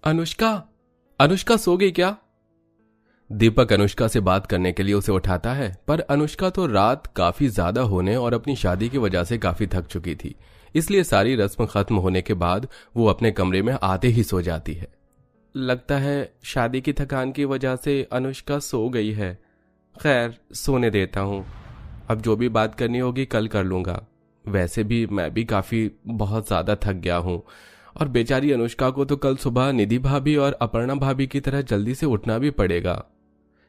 अनुष्का, अनुष्का सो गई क्या? दीपक अनुष्का से बात करने के लिए उसे उठाता है, पर अनुष्का तो रात काफी ज्यादा होने और अपनी शादी की वजह से काफी थक चुकी थी, इसलिए सारी रस्म खत्म होने के बाद वो अपने कमरे में आते ही सो जाती है। लगता है शादी की थकान की वजह से अनुष्का सो गई है। खैर, सोने देता हूँ। अब जो भी बात करनी होगी कल कर लूंगा। वैसे भी मैं भी काफी बहुत ज्यादा थक गया हूँ, और बेचारी अनुष्का को तो कल सुबह निधि भाभी और अपर्णा भाभी की तरह जल्दी से उठना भी पड़ेगा।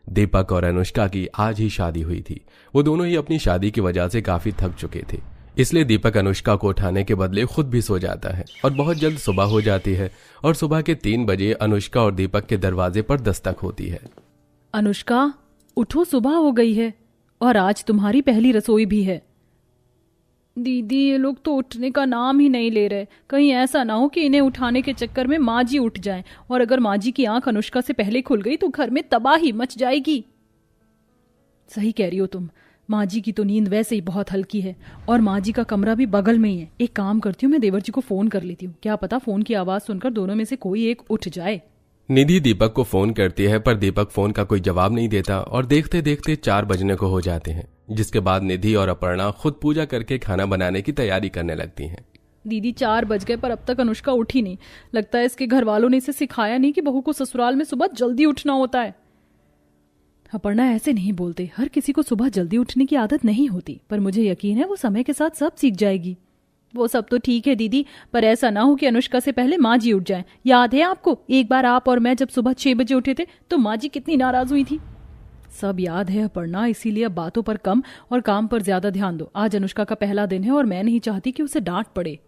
दीपक और अनुष्का की आज ही शादी हुई थी। वो दोनों ही अपनी शादी की वजह से काफी थक चुके थे, इसलिए दीपक अनुष्का को उठाने के बदले खुद भी सो जाता है और बहुत जल्द सुबह हो जाती है और सुबह के 3 बजे अनुष्का और दीपक के दरवाजे पर दस्तक होती है। अनुष्का, उठो, सुबह हो गई है और आज तुम्हारी पहली रसोई भी है। दीदी, ये लोग तो उठने का नाम ही नहीं ले रहे। कहीं ऐसा ना हो कि इन्हें उठाने के चक्कर में माँ जी उठ जाएं, और अगर माँ जी की आंख अनुष्का से पहले खुल गई तो घर में तबाही मच जाएगी। सही कह रही हो तुम। माँ जी की तो नींद वैसे ही बहुत हल्की है, और माँ जी का कमरा भी बगल में ही है। एक काम करती हूँ, मैं देवर जी को फोन कर लेती हूँ। क्या पता फोन की आवाज सुनकर दोनों में से कोई एक उठ जाए। निधि दीपक को फोन करती है, पर दीपक फोन का कोई जवाब नहीं देता और देखते देखते 4 बजने को हो जाते हैं, जिसके बाद निधि और अपर्णा खुद पूजा करके खाना बनाने की तैयारी करने लगती हैं। दीदी, 4 बज गए पर अब तक अनुष्का उठी नहीं। लगता है इसके घर वालों ने इसे सिखाया नहीं कि बहू को ससुराल में सुबह जल्दी उठना होता है। अपर्णा, ऐसे नहीं बोलते। हर किसी को सुबह जल्दी उठने की आदत नहीं होती, पर मुझे यकीन है वो समय के साथ सब सीख जाएगी। वो सब तो ठीक है दीदी, पर ऐसा ना हो कि अनुष्का से पहले माँ जी उठ जाएं। याद है आपको, एक बार आप और मैं जब सुबह 6 बजे उठे थे तो माँ जी कितनी नाराज हुई थी। सब याद है अपर्णा, इसीलिए अब बातों पर कम और काम पर ज्यादा ध्यान दो। आज अनुष्का का पहला दिन है और मैं नहीं चाहती कि उसे डांट पड़े।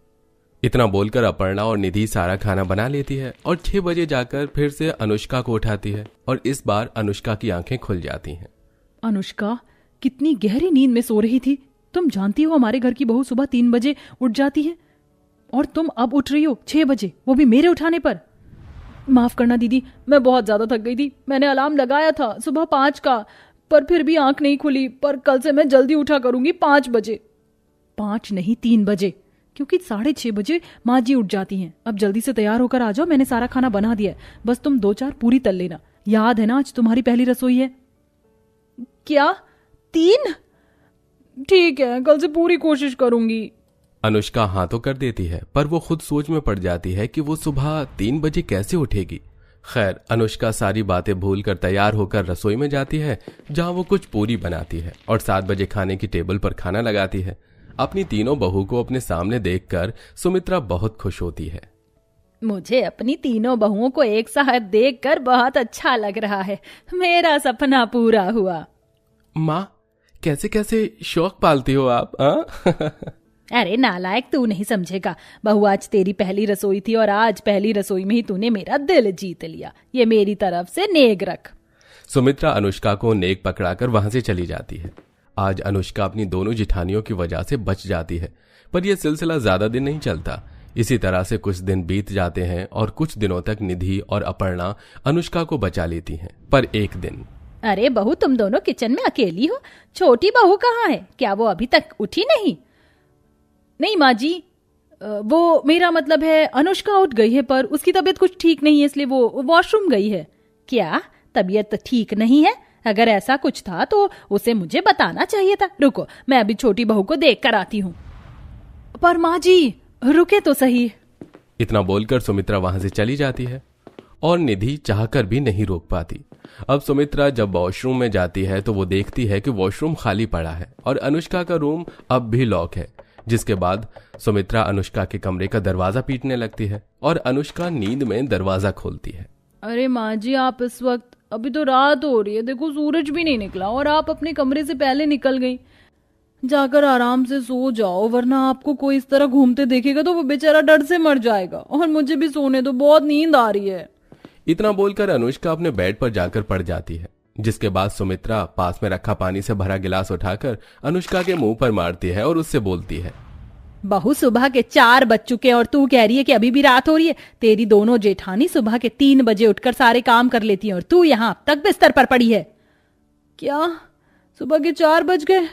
इतना बोलकर अपर्णा और निधि सारा खाना बना लेती है और 6 बजे जाकर फिर से अनुष्का को उठाती है, और इस बार अनुष्का की आंखें खुल जाती हैं। अनुष्का, कितनी गहरी नींद में सो रही थी। तुम जानती हो हमारे घर की बहू सुबह 3 बजे उठ जाती है, और तुम अब उठ रही हो 6 बजे, वो भी मेरे उठाने पर। माफ करना दीदी, मैं बहुत ज्यादा थक गई थी। मैंने अलार्म लगाया था सुबह 5 का, पर फिर भी आंख नहीं खुली। पर कल से मैं जल्दी उठा करूंगी, 5 बजे। 5 नहीं, 3 बजे, क्योंकि 6:30 बजे माँ जी उठ जाती हैं। अब जल्दी से तैयार होकर आ जाओ, मैंने सारा खाना बना दिया है। बस तुम 2-4 पूरी तल लेना। याद है ना, आज तुम्हारी पहली रसोई है। क्या 3? ठीक है, कल से पूरी कोशिश करूंगी। अनुष्का हाँ तो कर देती है, पर वो खुद सोच में पड़ जाती है कि वो सुबह 3 बजे कैसे उठेगी। खैर, अनुष्का सारी बातें भूलकर तैयार होकर रसोई में जाती है, जहां वो कुछ पूरी बनाती है और 7 बजे खाने की टेबल पर खाना लगाती है। अपनी तीनों बहू को अपने सामने देखकर सुमित्रा बहुत खुश होती है। मुझे अपनी तीनों बहुओं को एक साथ देखकर बहुत अच्छा लग रहा है। मेरा सपना पूरा हुआ। माँ, कैसे कैसे शौक पालती हो आप? अरे नालायक, तू नहीं समझेगा। बहू, आज तेरी पहली रसोई थी और आज पहली रसोई में ही तूने मेरा दिल जीत लिया। ये मेरी तरफ से नेक रख। सुमित्रा अनुष्का को नेक पकड़ाकर वहां से चली जाती है। आज अनुष्का अपनी दोनों जिठानियों की वजह से बच जाती है, पर यह सिलसिला ज्यादा दिन नहीं चलता। इसी तरह से कुछ दिन बीत जाते हैं और कुछ दिनों तक निधि और अपर्णा अनुष्का को बचा लेती हैं। पर एक दिन, अरे बहू, तुम दोनों किचन में अकेली हो। छोटी बहू कहाँ है? क्या वो अभी तक उठी नहीं? नहीं माँ जी, वो मेरा मतलब है अनुष्का उठ गई है, पर उसकी तबीयत कुछ ठीक नहीं है, इसलिए वो वॉशरूम गई है। क्या तबीयत ठीक नहीं है? अगर ऐसा कुछ था तो उसे मुझे बताना चाहिए था। रुको, मैं अभी छोटी बहू को देख कर आती हूँ। पर माँ जी, रुके तो सही। इतना बोलकर सुमित्रा वहां से चली जाती है और निधि चाहकर भी नहीं रोक पाती। अब सुमित्रा जब वॉशरूम में जाती है तो वो देखती है कि वॉशरूम खाली पड़ा है और अनुष्का का रूम अब भी लॉक है। जिसके बाद सुमित्रा अनुष्का के कमरे का दरवाजा पीटने लगती है और अनुष्का नींद में दरवाजा खोलती है। अरे माँ जी, आप इस वक्त, अभी तो रात हो रही है, देखो सूरज भी नहीं निकला और आप अपने कमरे से पहले निकल गई। जाकर आराम से सो जाओ, वरना आपको कोई इस तरह घूमते देखेगा तो वो बेचारा डर से मर जाएगा। और मुझे भी सोने दो, बहुत नींद आ रही है। इतना बोलकर अनुष्का अपने बेड पर जाकर पड़ जाती है, जिसके बाद सुमित्रा पास में रखा पानी से भरा गिलास उठाकर अनुष्का के मुंह पर मारती है और उससे बोलती है, बहू, सुबह के 4 बज चुके और तू कह रही है कि अभी भी रात हो रही है। तेरी दोनों जेठानी सुबह के 3 बजे उठकर सारे काम कर लेती हैं और तू यहाँ अब तक बिस्तर पर पड़ी है। क्या सुबह के 4 बज गए?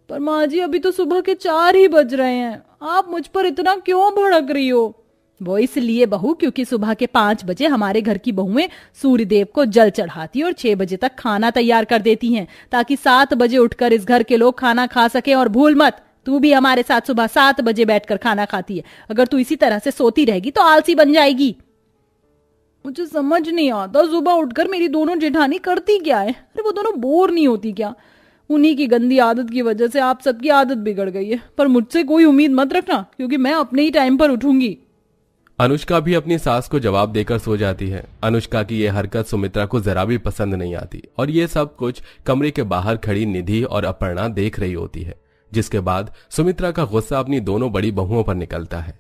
पर माँ जी, अभी तो सुबह के 4 ही बज रहे हैं। आप मुझ पर इतना क्यों भड़क रही हो? वो इसलिए बहू क्योंकि सुबह के 5 बजे हमारे घर की बहुएं सूर्यदेव को जल चढ़ाती और 6 बजे तक खाना तैयार कर देती हैं, ताकि 7 बजे उठकर इस घर के लोग खाना खा सके। और भूल मत, तू भी हमारे साथ सुबह 7 बजे बैठकर खाना खाती है। अगर तू इसी तरह से सोती रहेगी तो आलसी बन जाएगी। मुझे समझ नहीं आता सुबह उठकर मेरी दोनों जेठानी करती क्या है। अरे वो दोनों बोर नहीं होती क्या? उन्हीं की गंदी आदत की वजह से आप सबकी आदत बिगड़ गई है। पर मुझसे कोई उम्मीद मत रखना, क्योंकि मैं अपने ही टाइम पर उठूंगी। अनुष्का भी अपनी सास को जवाब देकर सो जाती है। अनुष्का की यह हरकत सुमित्रा को जरा भी पसंद नहीं आती और ये सब कुछ कमरे के बाहर खड़ी निधि और अपर्णा देख रही होती है, जिसके बाद सुमित्रा का गुस्सा अपनी दोनों बड़ी बहुओं पर निकलता है।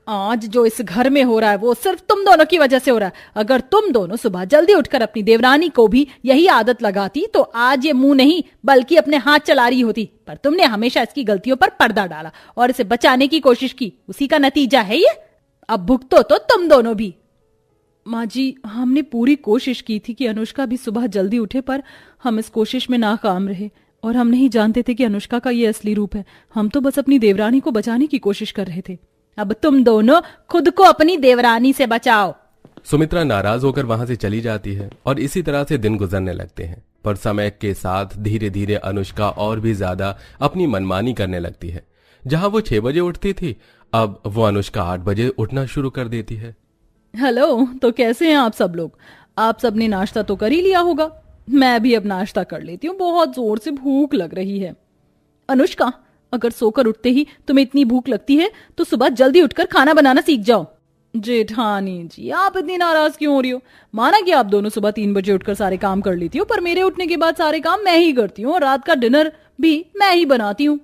आज जो इस घर में हो रहा है वो सिर्फ तुम दोनों की वजह से हो रहा है। अगर तुम दोनों सुबह जल्दी उठकर अपनी देवरानी को भी यही आदत लगाती तो आज ये मुंह नहीं बल्कि अपने हाथ चला रही होती। पर तुमने हमेशा इसकी गलतियों पर पर्दा डाला और इसे बचाने की कोशिश की। उसी का नतीजा है ये। अब भुगतो तो तुम दोनों भी। माँ जी, हमने पूरी कोशिश की थी कि अनुष्का भी सुबह जल्दी उठे, पर हम इस कोशिश में नाकाम रहे और हम नहीं जानते थे कि अनुष्का का ये असली रूप है। हम तो बस अपनी देवरानी को बचाने की कोशिश कर रहे थे। अब तुम दोनों खुद को अपनी देवरानी से बचाओ। सुमित्रा नाराज होकर वहां से चली जाती है और इसी तरह से दिन गुजरने लगते हैं। पर समय के साथ धीरे धीरे अनुष्का और भी ज्यादा अपनी मनमानी करने लगती है। जहां वो 6 बजे उठती थी, अब वो अनुष्का 8 बजे उठना शुरू कर देती है। हेलो, तो कैसे हैं आप सब लोग? आप सबने नाश्ता तो कर ही लिया होगा। मैं भी अब नाश्ता कर लेती हूँ, बहुत जोर से भूख लग रही है। अनुष्का, अगर सोकर उठते ही तुम्हें इतनी भूख लगती है तो सुबह जल्दी उठकर खाना बनाना सीख जाओ। जेठानी जी, आप इतनी नाराज क्यों हो रही हो? माना कि आप दोनों सुबह 3 बजे उठकर सारे काम कर लेती हो, पर मेरे उठने के बाद सारे काम मैं ही करती हूँ और रात का डिनर भी मैं ही बनाती हूँ।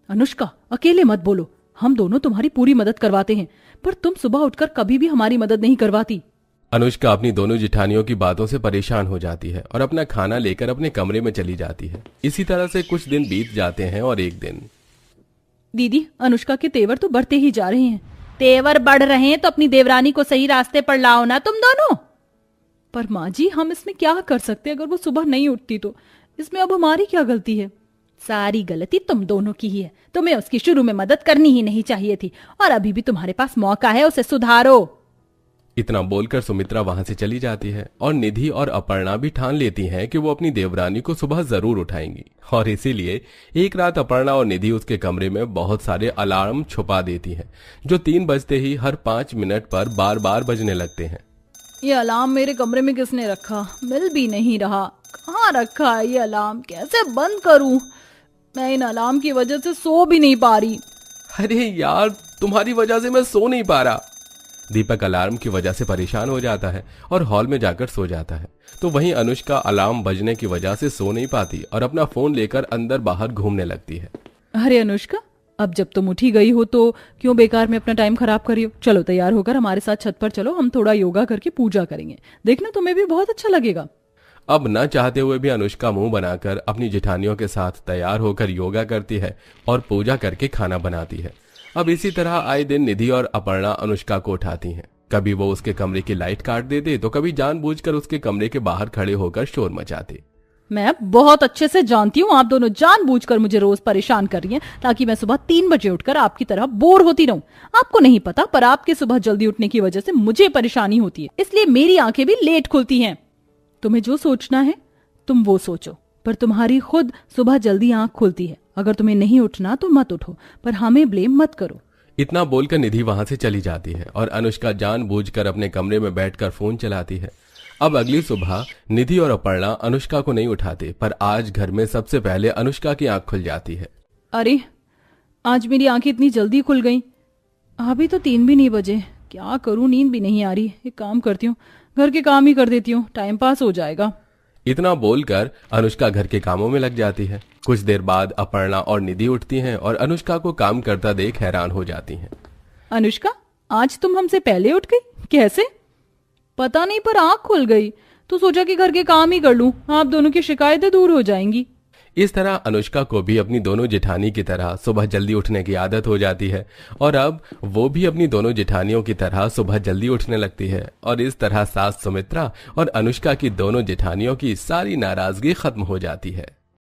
अनुष्का, अकेले मत बोलो। हम दोनों तुम्हारी पूरी मदद करवाते हैं, पर तुम सुबह उठकर कभी भी हमारी मदद नहीं करवाती। अनुष्का अपनी दोनों जिठानियों की बातों से परेशान हो जाती है और अपना खाना लेकर अपने कमरे में चली जाती है। इसी तरह से कुछ दिन बीत जाते हैं और एक दिन, दीदी, अनुष्का के तेवर तो बढ़ते ही जा रहे हैं। तेवर बढ़ रहे हैं तो अपनी देवरानी को सही रास्ते पर लाओ ना तुम दोनों। पर माँ जी, हम इसमें क्या कर सकते? अगर वो सुबह नहीं उठती तो इसमें अब हमारी क्या गलती है? सारी गलती तुम दोनों की ही है। तुम्हें उसकी शुरू में मदद करनी ही नहीं चाहिए थी और अभी भी तुम्हारे पास मौका है, उसे सुधारो। इतना बोलकर सुमित्रा वहां से चली जाती है और निधि और अपर्णा भी ठान लेती हैं कि वो अपनी देवरानी को सुबह जरूर उठाएंगी। और इसीलिए एक रात अपर्णा और निधि उसके कमरे में बहुत सारे अलार्म छुपा देती हैं, जो 3 बजते ही हर 5 मिनट पर बार बार बजने लगते हैं। ये अलार्म मेरे कमरे में किसने रखा? मिल भी नहीं रहा। कहाँ रखा है ये अलार्म? कैसे बंद करूं? मैं इन अलार्म की वजह से सो भी नहीं पा रही। अरे यार, तुम्हारी वजह से मैं सो नहीं पा रहा। दीपक अलार्म की वजह से परेशान हो जाता है और हॉल में जाकर सो जाता है। तो वहीं अनुष्का अलार्म बजने की वजह से सो नहीं पाती और अपना फोन लेकर अंदर बाहर घूमने लगती है। अरे अनुष्का, अब जब तुम उठी गई हो तो क्यों बेकार में अपना टाइम खराब करी हो? चलो तैयार होकर हमारे साथ छत पर चलो, हम थोड़ा योगा करके पूजा करेंगे। देखना तुम्हें भी बहुत अच्छा लगेगा। अब न चाहते हुए भी अनुष्का मुंह बनाकर अपनी जेठानियों के साथ तैयार होकर योगा करती है और पूजा करके खाना बनाती है। अब इसी तरह आए दिन निधि और अपर्णा अनुष्का को उठाती हैं। कभी वो उसके कमरे की लाइट काट देते तो कभी जानबूझकर उसके कमरे के बाहर खड़े होकर शोर मचाते। मैं बहुत अच्छे से जानती हूँ आप दोनों जानबूझकर मुझे रोज परेशान कर रही हैं, ताकि मैं सुबह 3 बजे उठकर आपकी तरह बोर होती रहूं। आपको नहीं पता, पर आपके सुबह जल्दी उठने की वजह से मुझे परेशानी होती है, इसलिए मेरी आंखें भी लेट खुलती हैं। तुम्हें जो सोचना है तुम वो सोचो, पर तुम्हारी खुद सुबह जल्दी आंख खुलती है। अगर तुम्हें नहीं उठना तो मत उठो, पर हमें ब्लेम मत करो। इतना बोलकर निधि वहां से चली जाती है और अनुष्का जानबूझकर अपने कमरे में बैठकर फोन चलाती है। अब अगली सुबह निधि और अपर्णा अनुष्का को नहीं उठाते, पर आज घर में सबसे पहले अनुष्का की आंख खुल जाती है। अरे, आज मेरी आंखें इतनी जल्दी खुल गई। अभी तो 3 भी नहीं बजे। क्या करूं, नींद भी नहीं आ रही। एक काम करती हूँ, घर के काम ही कर देती हूँ, टाइम पास हो जाएगा। इतना बोलकर अनुष्का घर के कामों में लग जाती है। कुछ देर बाद अपर्णा और निधि उठती हैं और अनुष्का को काम करता देख हैरान हो जाती हैं। अनुष्का, आज तुम हमसे पहले उठ गई? कैसे? पता नहीं, पर आंख खुल गई तो सोचा कि घर के काम ही कर लूं, आप दोनों की शिकायतें दूर हो जाएंगी। इस तरह अनुष्का को भी अपनी दोनों जेठानी की तरह सुबह जल्दी उठने की आदत हो जाती है और अब वो भी अपनी दोनों जेठानियों की तरह सुबह जल्दी उठने लगती है। और इस तरह सास सुमित्रा और अनुष्का की दोनों जेठानियों की सारी नाराजगी खत्म हो जाती है।